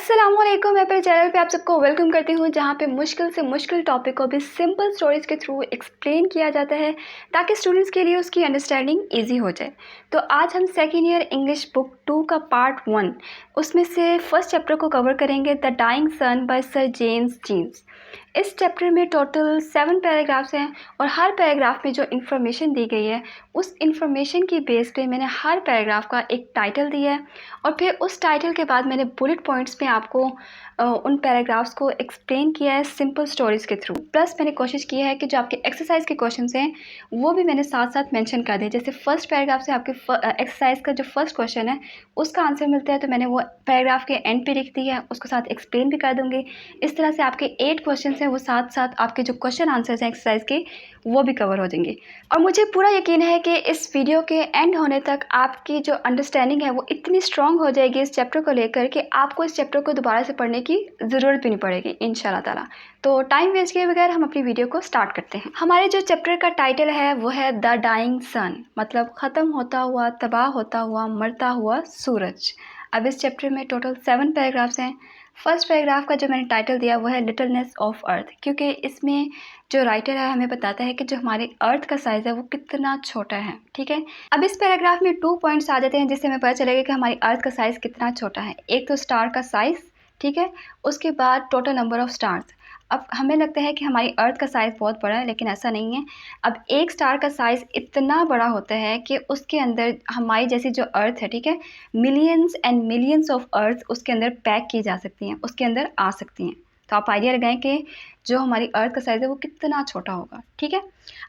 अस्सलामुअलैकुम। मैं अपने चैनल पे आप सबको वेलकम करती हूँ, जहाँ पे मुश्किल से मुश्किल टॉपिक को भी सिंपल स्टोरीज़ के थ्रू एक्सप्लेन किया जाता है ताकि स्टूडेंट्स के लिए उसकी अंडरस्टैंडिंग इजी हो जाए। तो आज हम सेकेंड ईयर इंग्लिश बुक 2 का पार्ट 1 उसमें से फर्स्ट चैप्टर को कवर करेंगे, the dying sun by Sir James Jeans. इस चैप्टर में टोटल 7 पैराग्राफ्स हैं और हर पैराग्राफ में जो इन्फॉर्मेशन दी गई है उस इन्फॉर्मेशन की बेस पे मैंने हर पैराग्राफ का एक टाइटल दिया है और फिर उस टाइटल के बाद मैंने बुलेट पॉइंट्स में आपको उन पैराग्राफ्स को एक्सप्लेन किया है सिंपल स्टोरीज़ के थ्रू। प्लस मैंने कोशिश की है कि जो आपके एक्सरसाइज के क्वेश्चंस हैं वो भी मैंने साथ साथ मेंशन कर दिए। जैसे फर्स्ट पैराग्राफ से आपके एक्सरसाइज का जो फर्स्ट क्वेश्चन है उसका आंसर मिलता है, तो मैंने वो पैराग्राफ के एंड पे लिख दिया है, उसको साथ एक्सप्लेन भी कर दूँगी। इस तरह से आपके 8 क्वेश्चन हैं वो साथ साथ आपके जो क्वेश्चन आंसर्स हैं एक्सरसाइज के वो भी कवर हो जाएंगे। और मुझे पूरा यकीन है कि इस वीडियो के एंड होने तक आपकी जो अंडरस्टैंडिंग है वो इतनी स्ट्रॉन्ग हो जाएगी इस चैप्टर को लेकर कि आपको इस चैप्टर को दोबारा से पढ़ने की ज़रूरत भी नहीं पड़ेगी इंशाल्लाह ताला। तो टाइम वेस्ट किए बगैर हम अपनी वीडियो को स्टार्ट करते हैं। हमारे जो चैप्टर का टाइटल है वो है द डाइंग सन, मतलब ख़त्म होता हुआ, तबाह होता हुआ, मरता हुआ सूरज। अब इस चैप्टर में टोटल 7 पैराग्राफ्स हैं। फर्स्ट पैराग्राफ का जो मैंने टाइटल दिया वो है लिटलनेस ऑफ अर्थ, क्योंकि इसमें जो राइटर है हमें बताता है कि जो हमारी अर्थ का साइज़ है वो कितना छोटा है। ठीक है, अब इस पैराग्राफ में 2 पॉइंट्स आ जाते हैं जिससे हमें पता चलेगा कि हमारी अर्थ का साइज़ कितना छोटा है। एक तो स्टार का साइज़, ठीक है, उसके बाद टोटल नंबर ऑफ स्टार्स। अब हमें लगता है कि हमारी अर्थ का साइज़ बहुत बड़ा है, लेकिन ऐसा नहीं है। अब एक स्टार का साइज़ इतना बड़ा होता है कि उसके अंदर हमारी जैसी जो अर्थ है, ठीक है, millions and millions of earth उसके अंदर पैक की जा सकती हैं, उसके अंदर आ सकती हैं। तो आप आइडिया लगाएं कि जो हमारी अर्थ का साइज़ है वो कितना छोटा होगा। ठीक है,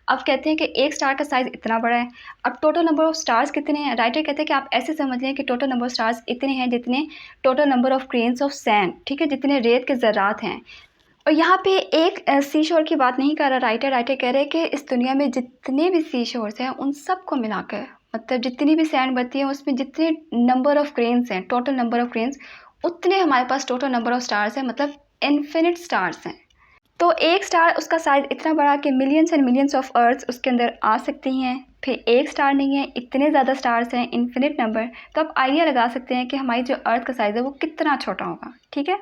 अब कहते हैं कि एक स्टार का साइज़ इतना बड़ा है। अब टोटल नंबर ऑफ स्टार्स कितने हैं? राइटर कहते हैं कि आप ऐसे समझ लें कि टोटल नंबर ऑफ स्टार्स इतने हैं जितने total number of grains of sand, ठीक है, जितने रेत के ज़रात हैं। और यहाँ पे एक सी शोर की बात नहीं कर रहा राइटर कह रहे हैं कि इस दुनिया में जितने भी सी शोर्स हैं उन सब को मिलाकर, मतलब जितनी भी सैंड बचती है उसमें जितने नंबर ऑफ ग्रेन्स हैं, टोटल नंबर ऑफ ग्रेन्स, उतने हमारे पास टोटल नंबर ऑफ स्टार्स हैं, मतलब इन्फिनिट स्टार्स हैं। तो एक स्टार उसका साइज़ इतना बड़ा कि millions and millions of earths उसके अंदर आ सकती हैं। फिर एक स्टार नहीं है, इतने ज़्यादा स्टार्स हैं, इन्फिनिट नंबर। तो आप आइडिया लगा सकते हैं कि हमारी जो अर्थ का साइज़ है वो कितना छोटा होगा। ठीक है,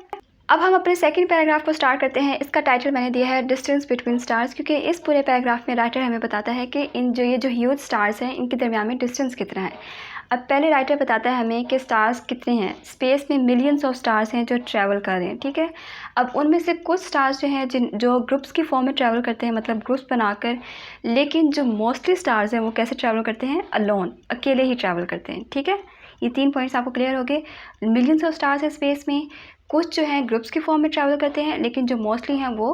अब हम अपने सेकंड पैराग्राफ को स्टार्ट करते हैं। इसका टाइटल मैंने दिया है डिस्टेंस बिटवीन स्टार्स, क्योंकि इस पूरे पैराग्राफ में राइटर हमें बताता है कि ये जो ह्यूज स्टार्स हैं इनके दरमियान में डिस्टेंस कितना है। अब पहले राइटर बताता है हमें कि स्टार्स कितने हैं। स्पेस में मिलियंस ऑफ स्टार्स हैं जो ट्रैवल कर रहे हैं। ठीक है, अब उनमें से कुछ स्टार्स जो हैं जो ग्रुप्स की फॉर्म में ट्रैवल करते हैं, मतलब ग्रुप्स बनाकर, लेकिन जो मोस्टली स्टार्स हैं वो कैसे ट्रैवल करते हैं? अलोन, अकेले ही ट्रैवल करते हैं। ठीक है, ये 3 पॉइंट्स आपको क्लियर हो गए। मिलियंस ऑफ स्टार्स है स्पेस में, कुछ जो हैं ग्रुप्स की फॉर्म में ट्रैवल करते हैं, लेकिन जो मोस्टली हैं वो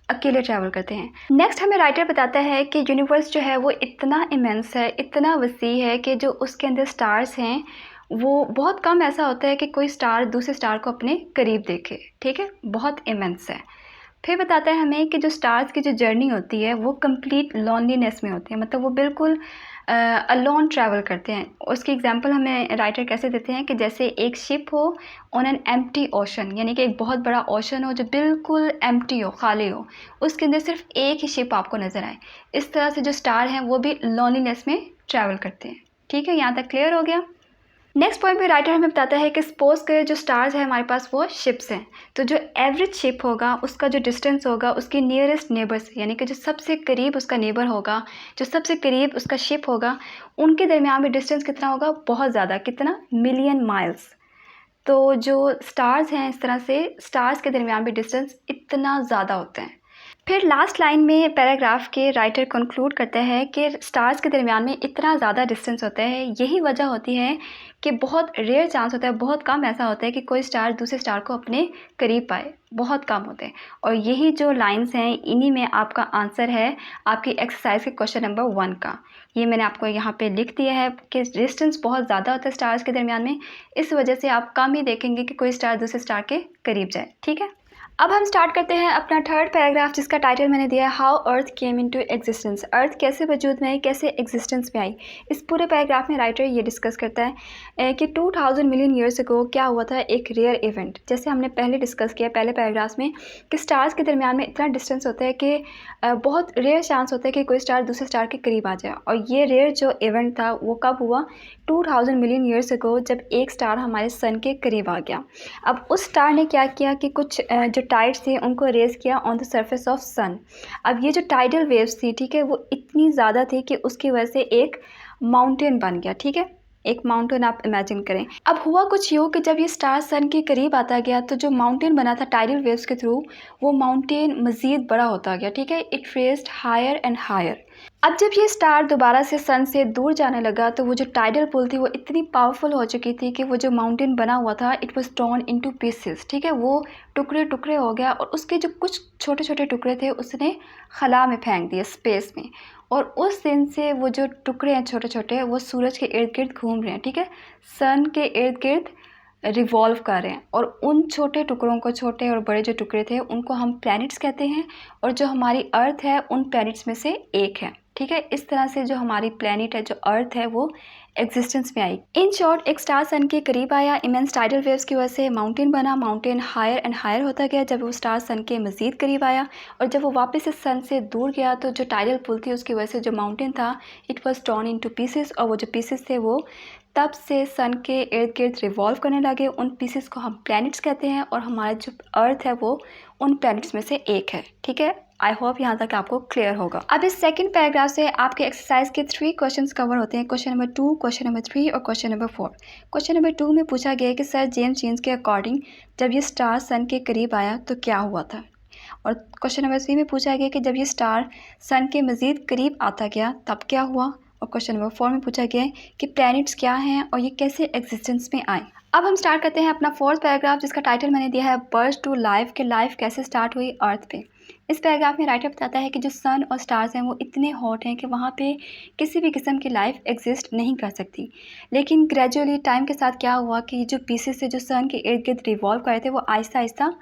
अकेले ट्रैवल करते हैं। नेक्स्ट हमें राइटर बताता है कि यूनिवर्स जो है वो इतना इमेंस है, इतना वसी है कि जो उसके अंदर स्टार्स हैं वो बहुत कम ऐसा होता है कि कोई स्टार दूसरे स्टार को अपने करीब देखे। ठीक है, बहुत इमेंस है। फिर बताता है हमें कि जो स्टार्स की जो जर्नी होती है वो कंप्लीट लोनलीनेस में होती है, मतलब वो बिल्कुल अलोन ट्रैवल करते हैं। उसकी एग्जांपल हमें राइटर कैसे देते हैं कि जैसे एक शिप हो ऑन एन एम्प्टी ओशन, यानी कि एक बहुत बड़ा ओशन हो जो बिल्कुल एम्प्टी हो, खाली हो, उसके अंदर सिर्फ एक ही शिप आपको नज़र आए। इस तरह से जो स्टार हैं वो भी लोनलीनेस में ट्रैवल करते हैं। ठीक है, यहाँ तक क्लियर हो गया। नेक्स्ट पॉइंट पे राइटर हमें बताता है कि सपोज के जो स्टार्स है हमारे पास वो शिप्स हैं, तो जो एवरेज शिप होगा उसका जो डिस्टेंस होगा उसकी नियरेस्ट नेबर्स, यानी कि जो सबसे करीब उसका नेबर होगा, जो सबसे करीब उसका शिप होगा, उनके दरमियान में डिस्टेंस कितना होगा? बहुत ज़्यादा। कितना? Million miles. तो जो स्टार्स हैं इस तरह से स्टार्स के दरमियान भी डिस्टेंस इतना ज़्यादा होता है। फिर लास्ट लाइन में पैराग्राफ के राइटर कंक्लूड करता है कि स्टार्स के दरमियान में इतना ज़्यादा डिस्टेंस होता है, यही वजह होती है कि बहुत रेयर चांस होता है, बहुत कम ऐसा होता है कि कोई स्टार दूसरे स्टार को अपने करीब पाए, बहुत कम होते हैं। और यही जो लाइंस हैं इन्हीं में आपका आंसर है आपकी एक्सरसाइज के क्वेश्चन नंबर 1 का। ये मैंने आपको यहाँ पे लिख दिया है कि डिस्टेंस बहुत ज़्यादा होता है स्टार्स के दरमियान में, इस वजह से आप कम ही देखेंगे कि कोई स्टार दूसरे स्टार के करीब जाए। ठीक है, अब हम स्टार्ट करते हैं अपना थर्ड पैराग्राफ, जिसका टाइटल मैंने दिया है how earth came into existence. Earth कैसे वजूद में आई, कैसे एग्जिस्टेंस में आई। इस पूरे पैराग्राफ में राइटर ये डिस्कस करता है कि 2000 मिलियन ईयर्स अगो क्या हुआ था, एक रेयर इवेंट। जैसे हमने पहले डिस्कस किया पहले पैराग्राफ में कि स्टार्स के दरमियान में इतना डिस्टेंस होता है कि बहुत रेयर चांस होता है कि कोई स्टार दूसरे स्टार के करीब आ जाए। और ये रेयर जो इवेंट था वो कब हुआ, 2000 मिलियन ईयर्स अगो, जब एक स्टार हमारे सन के करीब आ गया। अब उस स्टार ने क्या किया कि कुछ जो टाइड्स थे उनको रेज किया ऑन द सरफेस ऑफ सन। अब ये जो टाइडल वेव्स थी, ठीक है, वो इतनी ज़्यादा थी कि उसकी वजह से एक माउंटेन बन गया। ठीक है, एक माउंटेन आप इमेजिन करें। अब हुआ कुछ यूँ कि जब ये स्टार सन के करीब आता गया तो जो माउंटेन बना था टाइडल वेव्स के थ्रू, वो माउंटेन मज़ीद बड़ा होता गया। ठीक है, it raised higher and higher. अब जब ये स्टार दोबारा से सन से दूर जाने लगा तो वो जो टाइडल पुल थी वो इतनी पावरफुल हो चुकी थी कि वो जो माउंटेन बना हुआ था it was torn into pieces. ठीक है, वो टुकड़े टुकड़े हो गया और उसके जो कुछ छोटे छोटे टुकड़े थे उसने खला में फेंक दिए, स्पेस में। और उस दिन से वो जो टुकड़े हैं छोटे छोटे, वो सूरज के इर्द गिर्द घूम रहे हैं। ठीक है, सन के इर्द गिर्द रिवॉल्व कर रहे हैं। और उन छोटे टुकड़ों को, छोटे और बड़े जो टुकड़े थे, उनको हम प्लैनेट्स कहते हैं। और जो हमारी अर्थ है उन प्लैनेट्स में से एक है। ठीक है, इस तरह से जो हमारी प्लैनेट है, जो अर्थ है, वो एग्जिस्टेंस में आई। इन शॉर्ट, एक स्टार सन के करीब आया, इमेंस टाइडल वेव्स की वजह से माउंटेन बना, माउंटेन हायर एंड हायर होता गया जब वो स्टार सन के मज़ीद करीब आया। और जब वो वापस से सन से दूर गया तो जो टाइडल पुल थी उसकी वजह से जो माउंटेन था it was torn into pieces. और वो जो पीसेस थे वो तब से सन के इर्द गिर्द रिवॉल्व करने लगे। उन पीसेस को हम प्लैनेट्स कहते हैं और हमारा जो अर्थ है वो उन प्लैनेट्स में से एक है। ठीक है, आई होप यहाँ तक आपको क्लियर होगा। अब इस सेकंड पैराग्राफ से आपके एक्सरसाइज के 3 क्वेश्चंस कवर होते हैं, क्वेश्चन नंबर 2, क्वेश्चन नंबर 3 और क्वेश्चन नंबर 4। क्वेश्चन नंबर 2 में पूछा गया है कि सर जेम्स जीन्स के अकॉर्डिंग जब ये स्टार सन के करीब आया तो क्या हुआ था। और क्वेश्चन नंबर 3 में पूछा गया कि जब ये स्टार सन के मज़ीद करीब आता गया तब क्या हुआ। और क्वेश्चन नंबर 4 में पूछा गया है कि प्लैनेट्स क्या हैं और ये कैसे एग्जिस्टेंस में आए। अब हम स्टार्ट करते हैं अपना फोर्थ पैराग्राफ, जिसका टाइटल मैंने दिया है बर्थ टू लाइफ, के लाइफ कैसे स्टार्ट हुई अर्थ पे। इस पैराग्राफ में राइटर बताता है कि जो सन और स्टार्स हैं वो इतने हॉट हैं कि वहाँ पे किसी भी किस्म की लाइफ एग्जिस्ट नहीं कर सकती। लेकिन ग्रेजुअली टाइम के साथ क्या हुआ कि जो पीसेस से जो सन के इर्द गिर्द रिवॉल्व कर रहे थे वो आहिस्ता आहिस्ता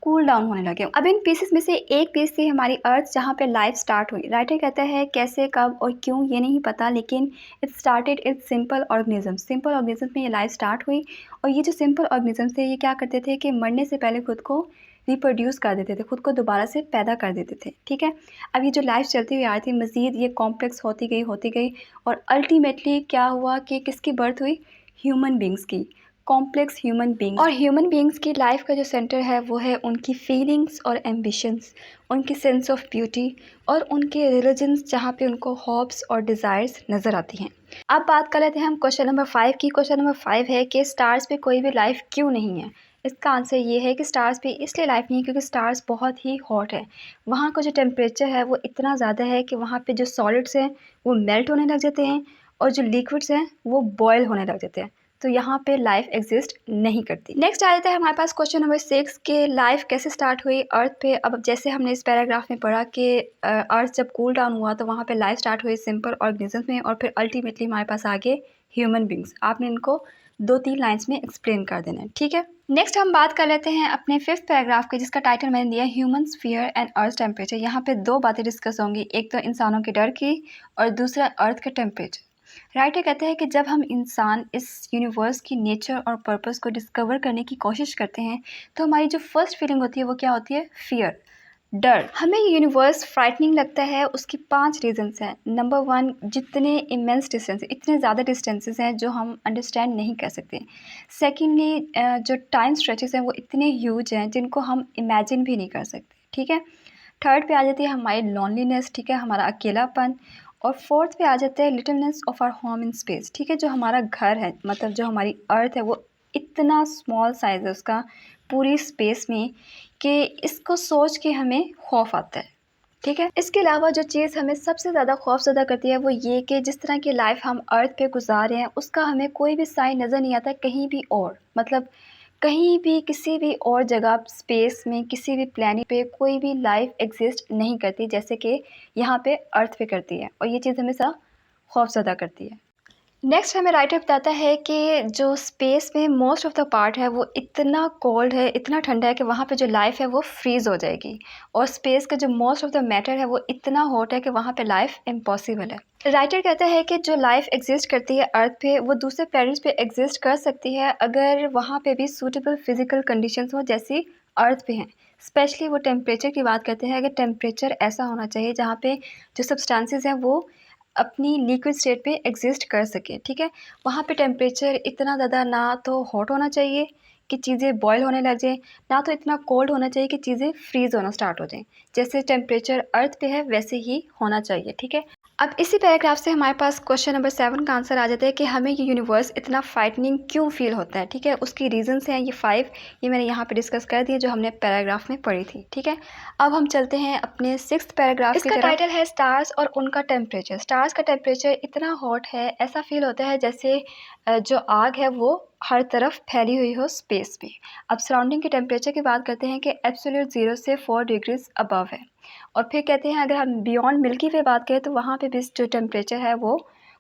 कूल डाउन होने लगे। अब इन पीसेस में से एक पीस थी हमारी अर्थ, जहाँ पे लाइफ स्टार्ट हुई। राइटर कहता है कैसे, कब और क्यों ये नहीं पता, लेकिन it started it simple organism. Simple organism में ये लाइफ स्टार्ट हुई। और ये जो सिंपल ऑर्गेनिज्म थे ये क्या करते थे कि मरने से पहले खुद को रिप्रोड्यूस कर देते थे, खुद को दोबारा से पैदा कर देते थे। ठीक है, अब ये जो लाइफ चलती हुई आ रही थी मज़ीद ये कॉम्प्लेक्स होती गई और अल्टीमेटली क्या हुआ कि किसकी बर्थ हुई, ह्यूमन बींग्स की, कॉम्प्लेक्स ह्यूमन बींग्स। और ह्यूमन बींग्स की लाइफ का जो सेंटर है वो है उनकी फीलिंग्स और एम्बिशंस, उनकी सेंस ऑफ ब्यूटी और उनके रिलीजन्स, जहाँ पे उनको हॉब्स और डिज़ायर्स नज़र आती हैं। अब बात कर लेते हैं हम क्वेश्चन नंबर 5 की। क्वेश्चन नंबर 5 है कि स्टार्स पे कोई भी लाइफ क्यों नहीं है। इसका आंसर ये है कि स्टार्स पे इसलिए लाइफ नहीं है क्योंकि स्टार्स बहुत ही हॉट है। वहाँ का जो टेम्परेचर है वो इतना ज़्यादा है कि वहाँ पे जो सॉलिड्स हैं वो मेल्ट होने लग जाते हैं और जो लिक्विड्स हैं वो बॉयल होने लग जाते हैं। तो यहाँ पे लाइफ एग्जिस्ट नहीं करती। नेक्स्ट आ जाता है हमारे पास क्वेश्चन नंबर 6 के लाइफ कैसे स्टार्ट हुई अर्थ पे। अब जैसे हमने इस पैराग्राफ में पढ़ा कि अर्थ जब कूल डाउन हुआ तो वहाँ पे लाइफ स्टार्ट हुई सिंपल ऑर्गेनिज्म में और फिर अल्टीमेटली हमारे पास आगे ह्यूमन बींग्स। आपने इनको 2-3 लाइन्स में एक्सप्लेन कर देना है। ठीक है, नेक्स्ट हम बात कर लेते हैं अपने 5th पैराग्राफ के, जिसका टाइटल मैंने दिया human sphere and earth temperature. यहाँ पे 2 बातें डिस्कस होंगी, एक तो इंसानों के डर की और दूसरा अर्थ का टेम्परेचर। राइटर कहते हैं कि जब हम इंसान इस यूनिवर्स की नेचर और पर्पस को डिस्कवर करने की कोशिश करते हैं तो हमारी जो फर्स्ट फीलिंग होती है वो क्या होती है, फियर, डर। हमें ये यूनिवर्स फ्राइटनिंग लगता है, उसकी 5 रीजंस हैं। नंबर 1, जितने इमेंस डिस्टेंस, इतने ज़्यादा डिस्टेंसेस हैं जो हम अंडरस्टैंड नहीं कर सकते। सेकेंडली, जो टाइम स्ट्रेचेस हैं वो इतने ह्यूज हैं जिनको हम इमेजिन भी नहीं कर सकते। ठीक है, थर्ड पे आ जाती है हमारी लॉनलीनेस, ठीक है, हमारा अकेलापन। और फोर्थ पे आ जाता है littleness of our home in space. ठीक है, जो हमारा घर है, मतलब जो हमारी अर्थ है वो इतना स्मॉल साइज़ है उसका पूरी स्पेस में कि इसको सोच के हमें खौफ आता है। ठीक है, इसके अलावा जो चीज़ हमें सबसे ज़्यादा खौफज़दा करती है वो ये कि जिस तरह की लाइफ हम अर्थ पे गुजार रहे हैं उसका हमें कोई भी साइन नज़र नहीं आता कहीं भी और, मतलब कहीं भी किसी भी और जगह स्पेस में किसी भी प्लैनेट पे कोई भी लाइफ एग्जिस्ट नहीं करती जैसे कि यहाँ पे अर्थ पे करती है। और ये चीज़ हमें सा खौफज़दा करती है। नेक्स्ट हमें राइटर बताता है कि जो स्पेस में मोस्ट ऑफ द पार्ट है वो इतना कोल्ड है, इतना ठंडा है कि वहाँ पे जो लाइफ है वो फ्रीज़ हो जाएगी, और स्पेस का जो मोस्ट ऑफ द मैटर है वो इतना हॉट है कि वहाँ पे लाइफ इम्पॉसिबल है। राइटर कहता है कि जो लाइफ एग्जिस्ट करती है अर्थ पे वो दूसरे प्लैनेट्स पे एग्जिस्ट कर सकती है अगर वहाँ पे भी सूटेबल फिजिकल कंडीशंस हो जैसी अर्थ पे हैं। स्पेशली वो टेम्परेचर की बात करते हैं, अगर टेम्परेचर ऐसा होना चाहिए जहाँ पे जो सब्सटेंसेस हैं वो अपनी लिक्विड स्टेट पे एग्जिस्ट कर सके, ठीक है। वहाँ पे टेम्परेचर इतना ज़्यादा ना तो हॉट होना चाहिए कि चीज़ें बॉयल होने लग जाएँ, ना तो इतना कोल्ड होना चाहिए कि चीज़ें फ्रीज़ होना स्टार्ट हो जाएँ। जैसे टेम्परेचर अर्थ पे है वैसे ही होना चाहिए, ठीक है। अब इसी पैराग्राफ से हमारे पास क्वेश्चन नंबर 7 का आंसर आ जाता है कि हमें ये यूनिवर्स इतना फ्राइटनिंग क्यों फ़ील होता है, ठीक है। उसकी रीज़न्स हैं ये 5, ये मैंने यहाँ पे डिस्कस कर दिए जो हमने पैराग्राफ में पढ़ी थी, ठीक है। अब हम चलते हैं अपने 6th पैराग्राफ की तरफ। इसका टाइटल है स्टार्स और उनका टेम्परेचर। स्टार्स का टेम्परेचर इतना हॉट है, ऐसा फील होता है जैसे जो आग है वो हर तरफ फैली हुई हो स्पेस में। अब सराउंडिंग के टेम्परेचर की बात करते हैं कि एब्सोल्यूट 0 से 4 डिग्रीज अबव है। और फिर कहते हैं अगर हम बियॉन्ड मिल्की वे बात करें तो वहाँ पे भी जो टेम्परेचर है वो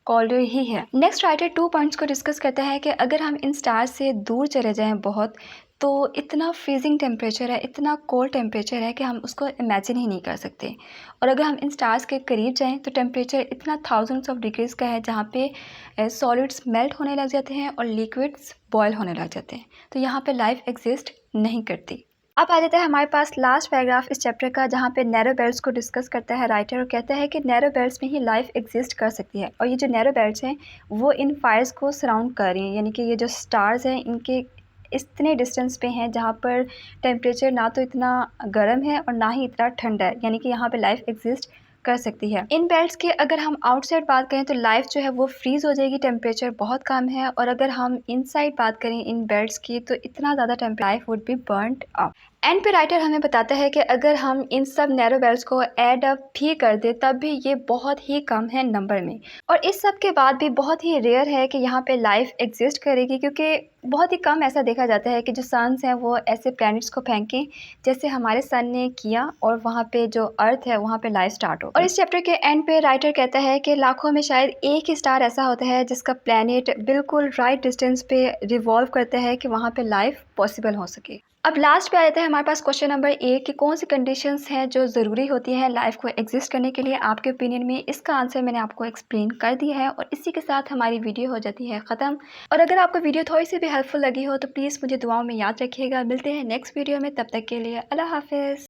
कोल्ड ही है। नेक्स्ट राइटर 2 पॉइंट्स को डिस्कस करता है कि अगर हम इन स्टार से दूर चले जाएं बहुत, तो इतना फ्रीजिंग टेम्परेचर है, इतना कोल्ड टेम्परेचर है कि हम उसको इमेजिन ही नहीं कर सकते। और अगर हम इन स्टार्स के करीब जाएं तो टेम्परेचर इतना थाउजेंड्स ऑफ डिग्रीज़ का है जहाँ पे सॉलिड्स मेल्ट होने लग जाते हैं और लिक्विड्स बॉयल होने लग जाते हैं, तो यहाँ पे लाइफ एग्जिस्ट नहीं करती। अब आ जाता है हमारे पास लास्ट पैराग्राफ इस चैप्टर का जहाँ पे नैरो बेल्ट्स को डिस्कस करता है राइटर, और कहता है कि नैरो बेल्ट्स में ही लाइफ एग्जिस्ट कर सकती है। और ये जो नैरो बेल्ट्स हैं वो इन फायर्स को सराउंड कर रही हैं, यानी कि ये जो स्टार्स हैं इनके इतने डिस्टेंस पे हैं जहाँ पर टेम्परेचर ना तो इतना गर्म है और ना ही इतना ठंडा है, यानी कि यहाँ पे लाइफ एग्जिस्ट कर सकती है। इन बेल्ट्स की अगर हम आउटसाइड बात करें तो लाइफ जो है वो फ्रीज़ हो जाएगी, टेम्परेचर बहुत कम है। और अगर हम इनसाइड बात करें इन बेल्ट्स की तो इतना ज़्यादा life would be burned up. And पे राइटर हमें बताता है कि अगर हम इन सब नैरो बेल्ट्स को ऐड अप भी कर दें तब भी ये बहुत ही कम है नंबर में, और इस सब के बाद भी बहुत ही रेयर है कि यहाँ पे लाइफ एग्जिस्ट करेगी, क्योंकि बहुत ही कम ऐसा देखा जाता है कि जो सन्स हैं वो ऐसे प्लैनेट्स को फेंकें जैसे हमारे सन ने किया और वहाँ पे जो अर्थ है वहाँ पे लाइफ स्टार्ट हो। और इस चैप्टर के एंड पे राइटर कहता है कि लाखों में शायद एक ही स्टार ऐसा होता है जिसका प्लैनेट बिल्कुल राइट डिस्टेंस पे रिवॉल्व करता है कि वहाँ पे लाइफ पॉसिबल हो सके। अब लास्ट पे आ जाता है हमारे पास क्वेश्चन नंबर 8 कि कौन सी कंडीशंस हैं जो ज़रूरी होती हैं लाइफ को एग्जिस्ट करने के लिए आपके ओपिनियन में। इसका आंसर मैंने आपको एक्सप्लेन कर दिया है और इसी के साथ हमारी वीडियो हो जाती है ख़त्म। और अगर आपको वीडियो थोड़ी सी भी हेल्पफुल लगी हो तो प्लीज़ मुझे दुआओं में याद रखिएगा। मिलते हैं नेक्स्ट वीडियो में, तब तक के लिए अल्लाह हाफिज़।